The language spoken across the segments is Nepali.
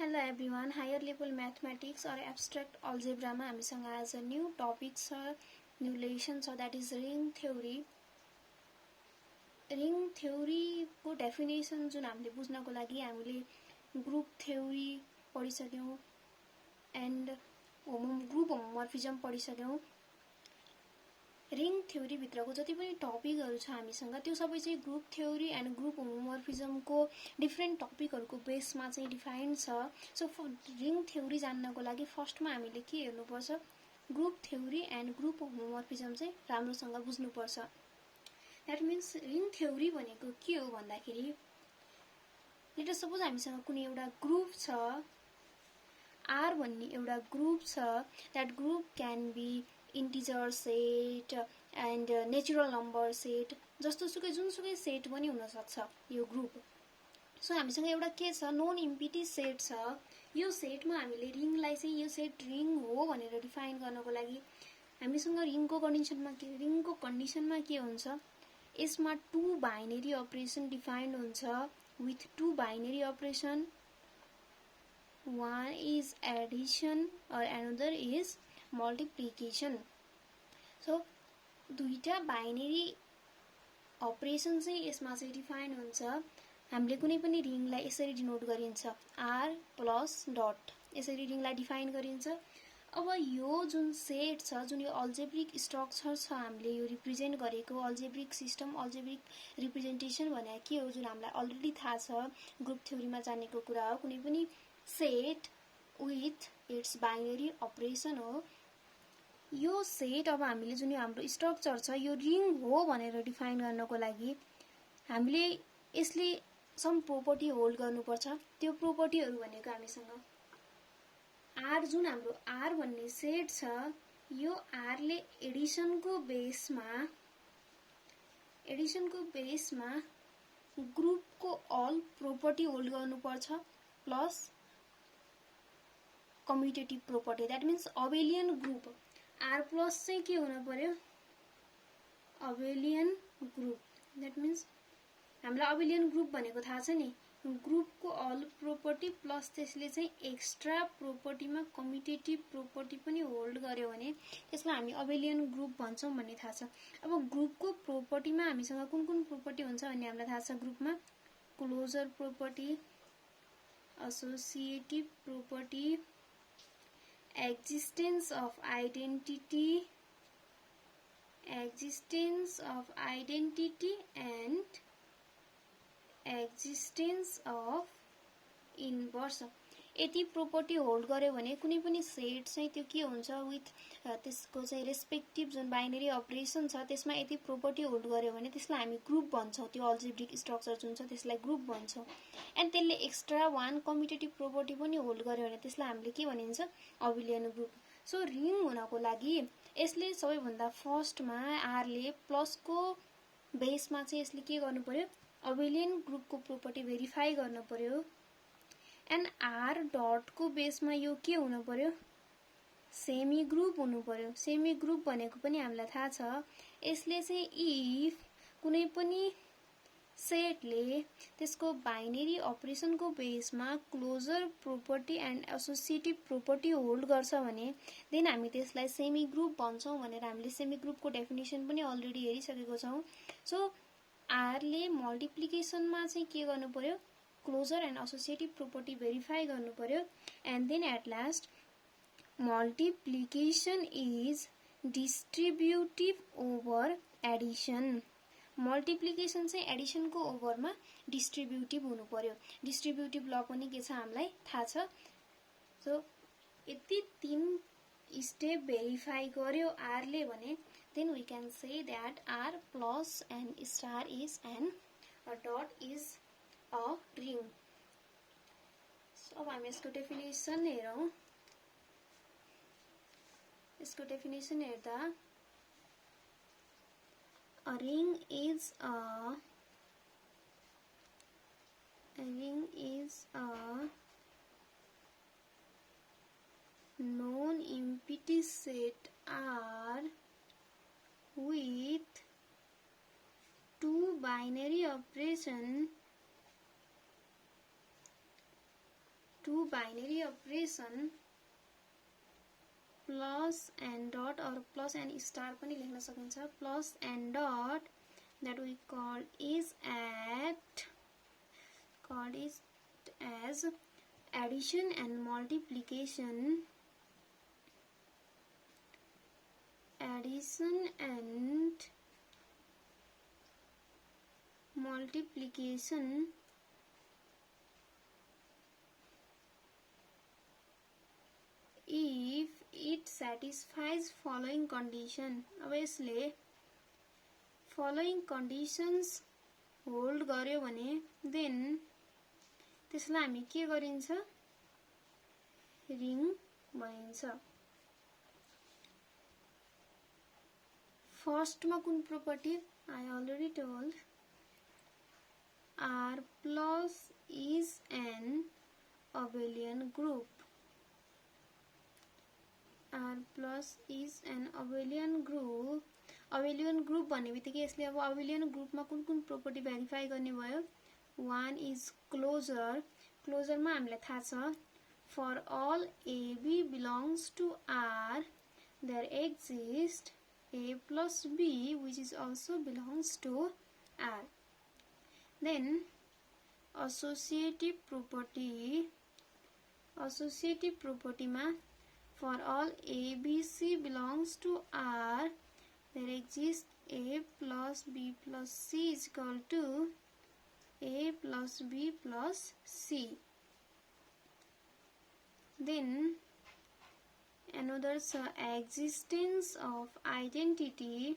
Hello everyone, higher level mathematics or abstract algebra मा हामीसँग आज न्यू टपिक छ, न्यू लेसन छ, that is ring theory. ring theory को डेफिनेसन जुन हामीले बुझ्नको लागि हामीले ग्रुप थ्योरी पढिसक्यौं एन्ड ग्रुप होमोमर्फिजम पढिसक्यौं. रिङ थ्योरी भित्रको जति पनि टपिकहरु छ हामीसँग त्यो सबै चाहिँ ग्रुप थ्योरी एन्ड ग्रुप होमोमर्फिजमको डिफरेन्ट टपिकहरुको बेसमा चाहिँ डिफाइन्ड छ. सो रिङ थ्योरी जान्नको लागि फर्स्टमा हामीले के हेर्नुपर्छ, ग्रुप थ्योरी एन्ड ग्रुप होमोमर्फिजम चाहिँ राम्रोसँग बुझ्नुपर्छ. दैट मिन्स रिङ थ्योरी भनेको के हो भन्दाखेरि लेट अस सपोज हामीसँग कुनै एउटा ग्रुप छ, R भन्ने एउटा ग्रुप छ. That group can be integer set and natural number set जस्तो सुकै जुनसुकै सेट पनि हुन सक्छ यो ग्रुप. सो हामीसँग एउटा के छ, नोन इम्पिटी सेट छ. यो सेटमा हामीले रिङलाई चाहिँ यो सेट रिङ हो भनेर डिफाइन गर्नको लागि हामीसँग रिङको कन्डिसनमा के हुन्छ, यसमा टु बाइनरी अपरेसन डिफाइन्ड हुन्छ with two binary operation. one is addition or another is multiplication. So दुईटा बाइनरी अपरेसन चाहिँ यसमा चाहिँ डिफाइन हुन्छ. हामीले कुनै पनि रिङलाई यसरी डिनोट गरिन्छ, r प्लस डट, यसरी रिङलाई डिफाइन गरिन्छ. अब यो जुन सेट छ, जुन यो अल्जेब्रिक स्ट्रक्चर छ, हामीले यो रिप्रेजेन्ट गरेको अल्जेब्रिक सिस्टम, अल्जेब्रिक रिप्रेजेन्टेसन भने के हो जुन हामीलाई अलरेडी थाहा छ, ग्रुप थ्योरीमा जानेको कुरा हो. कुनै पनि set with its binary operation हो. यो सेट अब हामीले जुन हाम्रो स्ट्रक्चर छ यो रिङ हो भनेर डिफाइन गर्नको लागि हामीले यसले सम प्रोपर्टी होल्ड गर्नुपर्छ. त्यो प्रोपर्टीहरु भनेको हामीसँग R जुन हाम्रो R भन्ने सेट छ, यो R ले एडिसनको बेसमा ग्रुपको अल प्रोपर्टी होल्ड गर्नुपर्छ plus कम्युटेटिभ property. That means abelian group R plus चाहिँ के हुन पर्यो, अबेलियन ग्रुप. दैट मिन्स हामीलाई अबेलियन ग्रुप भनेको थाहा छ नि, ग्रुपको अल प्रोपर्टी प्लस त्यसले चाहिँ एक्स्ट्रा प्रोपर्टीमा कम्युटेटिभ प्रोपर्टी पनि होल्ड गर्यो भने त्यसलाई हामी अबेलियन ग्रुप भन्छौं भन्ने थाहा छ. अब ग्रुपको प्रोपर्टीमा हामीसँग कुन कुन प्रोपर्टी हुन्छ भन्ने हामीलाई थाहा छ. ग्रुपमा closure property, associative property, existence of identity and existence of inverse. यति प्रोपर्टी होल्ड गर्यो भने कुनै पनि सेट चाहिँ त्यो के हुन्छ, विथ त्यसको चाहिँ रेस्पेक्टिभ जुन बाइनरी अपरेसन छ त्यसमा यति प्रोपर्टी होल्ड गर्यो भने त्यसलाई हामी ग्रुप भन्छौं. त्यो अल्जेब्रिक स्ट्रक्चर जुन छ त्यसलाई ग्रुप भन्छौं. एन्ड त्यसले एक्स्ट्रा वान कम्युटेटिभ प्रोपर्टी पनि होल्ड गर्यो भने त्यसलाई हामीले के भनिन्छ, अबेलियन ग्रुप. सो रिङ हुनको लागि यसले सबैभन्दा फर्स्टमा R ले प्लसको बेसमा चाहिँ यसले के गर्नु पर्यो, अबेलियन ग्रुपको प्रोपर्टी भेरिफाई गर्नु पर्यो. एन्ड R डटको बेसमा यो के हुनु पर्यो, सेमी ग्रुप हुनु पर्यो. सेमी ग्रुप भनेको पनि हामीलाई थाहा छ, यसले चाहिँ इफ कुनै पनि सेटले त्यसको बाइनरी अपरेसनको बेसमा closure property and associative property hold गर्छ भने देन हामी त्यसलाई सेमी ग्रुप भन्छौं भनेर हामीले सेमी ग्रुपको डेफिनेसन पनि अलरेडी हेरिसकेको छौं. सो R ले मल्टिप्लिकेसनमा चाहिँ के गर्नु पर्यो, closure and associative property verify गर्नु पर्यो. And then at last multiplication is distributive over addition. Multiplication चाहिँ एडिसनको ओभरमा डिस्ट्रिब्युटिभ हुनु पर्यो. डिस्ट्रिब्युटिभ ल पनि के छ हामीलाई थाहा छ. सो यति तीन स्टेप भेरिफाई गर्यो R ले भने then we can say that R plus and star is an dot is a ring. So अब हामी यसको डेफिनेसन हेरौं. यसको डेफिनेसन हेर्दा a ring is a non-empty set R with two binary operation two binary operation plus and dot or plus and star पनि लेख्न सकिन्छ plus and dot that we call is as addition and multiplication if it satisfies following condition. अब यसले following conditions होल्ड गर्यो भने देन त्यसलाई हामी के गरिन्छ रिङ भनिन्छ फर्स्टमा कुन property I already told R plus is an abelian group. R plus is an abelian group. Abelian group भन्ने बित्तिकै यसले अब abelian group मा कुन कुन property verify गर्ने भयो one is closure. Closure मा हामीलाई थाहा छ for all AB belongs to R there exists A plus B which is also belongs to R. Then associative property मा for all ABC belongs to R there exists A plus B plus C is equal to A plus B plus C. Then another existence of identity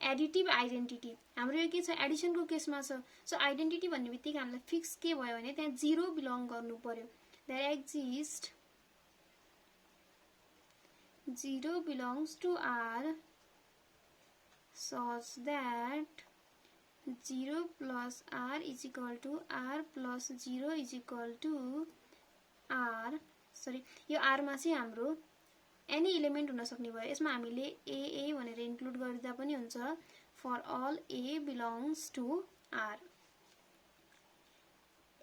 additive identity हाम्रो यो के छ एडिसनको केसमा छ सो आइडेन्टिटी भन्ने बित्तिकै हामीलाई फिक्स के भयो भने त्यहाँ 0 बिलोङ गर्नु पर्यो there exist 0 belongs to R such that 0 plus R is equal to R plus 0 is equal to R sorry यो R मा चाहिँ हाम्रो एनी एलिमेन्ट हुन सक्ने भयो यसमा हामीले ए भनेर इन्क्लुड गर्दा पनि हुन्छ for all A belongs to R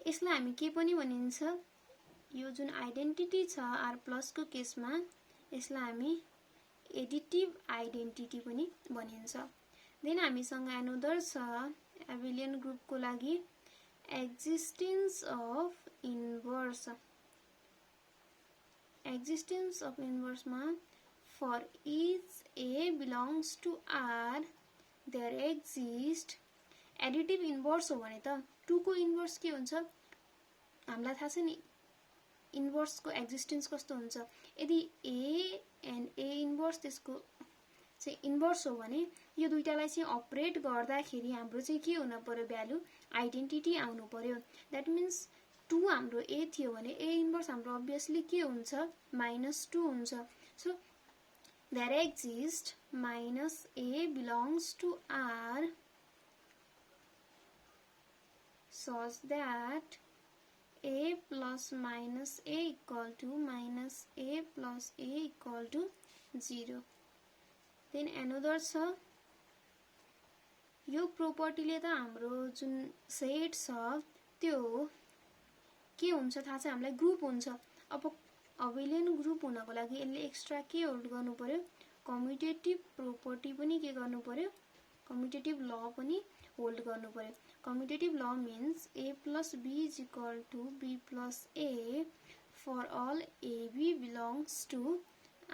यसलाई हामी के पनि भनिन्छ यो जुन आइडेन्टिटी छ आर प्लस को केसमा यसलाई हामी एडिटिभ आइडेन्टिटी पनि भनिन्छ देन हामीसँग एनोदर छ एबेलियन ग्रुपको लागि existence of inverse existence of inverse ma for each A belongs to R there exist additive inverse हो भने त 2 को इन्भर्स के हुन्छ हामीलाई थाहा छ नि इन्भर्स को एक्जिस्टेन्स कस्तो हुन्छ यदि A and A इन्भर्स त्यसको चाहिँ इन्भर्स हो भने यो दुईटालाई चाहिँ अपरेट गर्दाखेरि हाम्रो चाहिँ के हुन पर्यो भ्यालु आइडेन्टिटी आउनु पर्यो दैट मीन्स 2 हाम्रो A थियो भने A इन्भर्स हाम्रो obviously के हुन्छ -2 हुन्छ so there exist -A belongs to R such that A plus minus A equal to -A plus A equal to 0 then another छ यो प्रोपर्टीले त हाम्रो जुन सेट छ त्यो के हुन्छ थाहा छ हामीलाई ग्रुप हुन्छ अब अबेलियन ग्रुप हुनको लागि यसले एक्स्ट्रा के होल्ड गर्नु पर्यो कम्युटेटिभ प्रोपर्टी पनि के गर्नु पर्यो कम्युटेटिभ ल पनि होल्ड गर्नु पर्यो कम्युटेटिभ ल means A plus B is equal to B plus A for all AB belongs to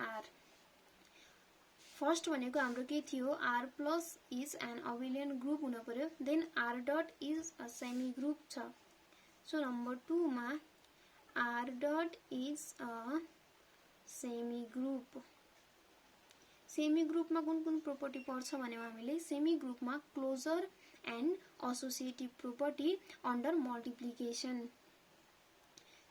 R first भनेको हाम्रो के थियो R plus is an abelian group हुन पर्यो then R dot is a semi group छ So number 2 ma R dot is a semi group. Semi group मा कुन कुन property पर्छ भने हामीले semi group मा closure and associative property under multiplication.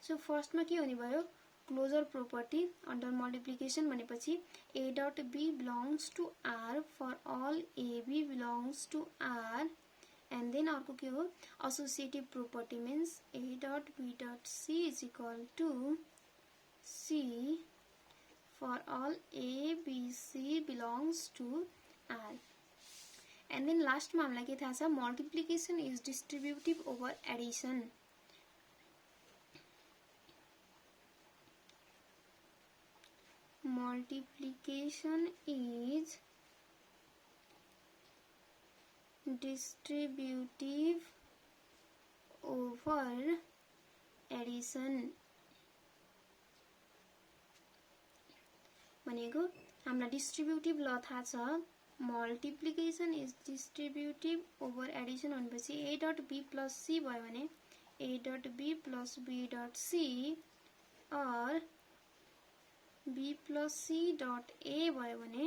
So first मा के हुने भयो closure property under multiplication भनेपछि A dot B belongs to R for all AB belongs to R. And then अर्को के हो associative property means A dot B dot C is equal to C for all A, B, C belongs to R. And then लास्टमा हामीलाई के थाहा छ, multiplication is distributive over addition. Multiplication is distributive over addition। भनेको हामीलाई डिस्ट्रिब्युटिभ ल थाहा छ, multiplication is distributive over addition भनेपछि A dot B plus C भयो भने A dot B plus B dot C or B plus C dot A भयो भने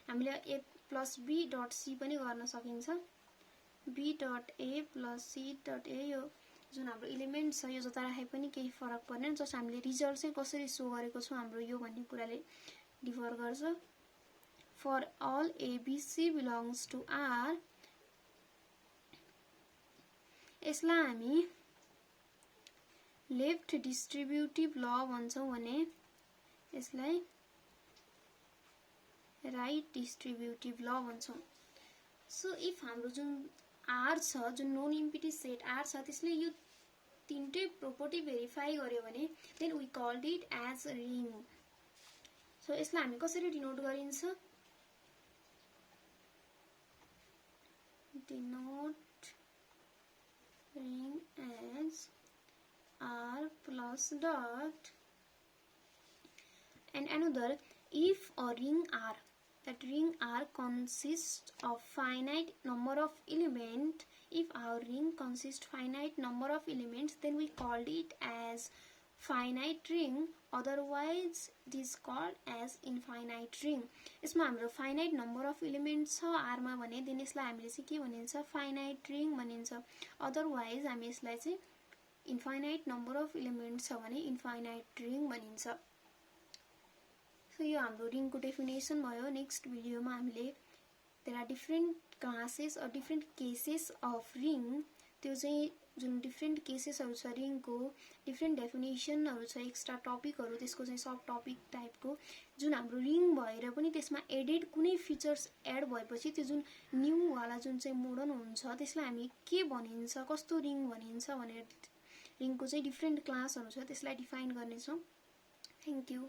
हामीले A plus B dot C पनि गर्न सकिन्छ। B dot A plus C dot A यो जुन हाम्रो इलिमेन्ट छ यो जता राखे पनि केही फरक पर्दैन, जस्ट हामीले रिजल्ट चाहिँ कसरी सो गरेको छौँ हाम्रो यो भन्ने कुराले डिफर गर्छ। For all A B C belongs to R, यसलाई हामी लेफ्ट डिस्ट्रिब्युटिभ ल भन्छौँ भने यसलाई राइट डिस्ट्रिब्युटिभ ल भन्छौँ। सो इफ हाम्रो जुन आर छ, जुन नन इम्पिटी सेट आर छ, त्यसले यो तीनटै प्रोपर्टी भेरिफाई गर्यो भने then we called it as ring. So यसलाई हामी कसरी डिनोट गरिन्छ, denote ring as R plus dot and another, if a ring R, that ring R consists of finite number of elements, if our ring consists finite number of elements, then we called it as finite ring, otherwise it is called as infinite ring। यसमा हाम्रो finite number of elements छ R मा भने then यसलाई हामीले चाहिँ के भनिन्छ, finite ring भनिन्छ। otherwise हामी यसलाई चाहिँ इन्फाइनाइट नम्बर अफ इलिमेन्ट्स छ भने इन्फाइनाइट रिङ भनिन्छ। सो यो हाम्रो रिङको डेफिनेसन भयो। नेक्स्ट भिडियोमा हामीले there are different classes or different cases of ring, त्यो चाहिँ जुन डिफ्रेन्ट केसेसहरू छ रिङको, डिफ्रेन्ट डेफिनेसनहरू छ, एक्स्ट्रा टपिकहरू, त्यसको चाहिँ सब टपिक टाइपको जुन हाम्रो रिङ भएर पनि त्यसमा एडेड कुनै फिचर्स एड भएपछि त्यो जुन न्यूवाला जुन चाहिँ मोडर्न हुन्छ त्यसलाई हामी के भनिन्छ, कस्तो रिङ भनिन्छ भनेर रिङको चाहिँ डिफ्रेन्ट क्लासहरू छ त्यसलाई डिफाइन गर्नेछौँ। Thank you.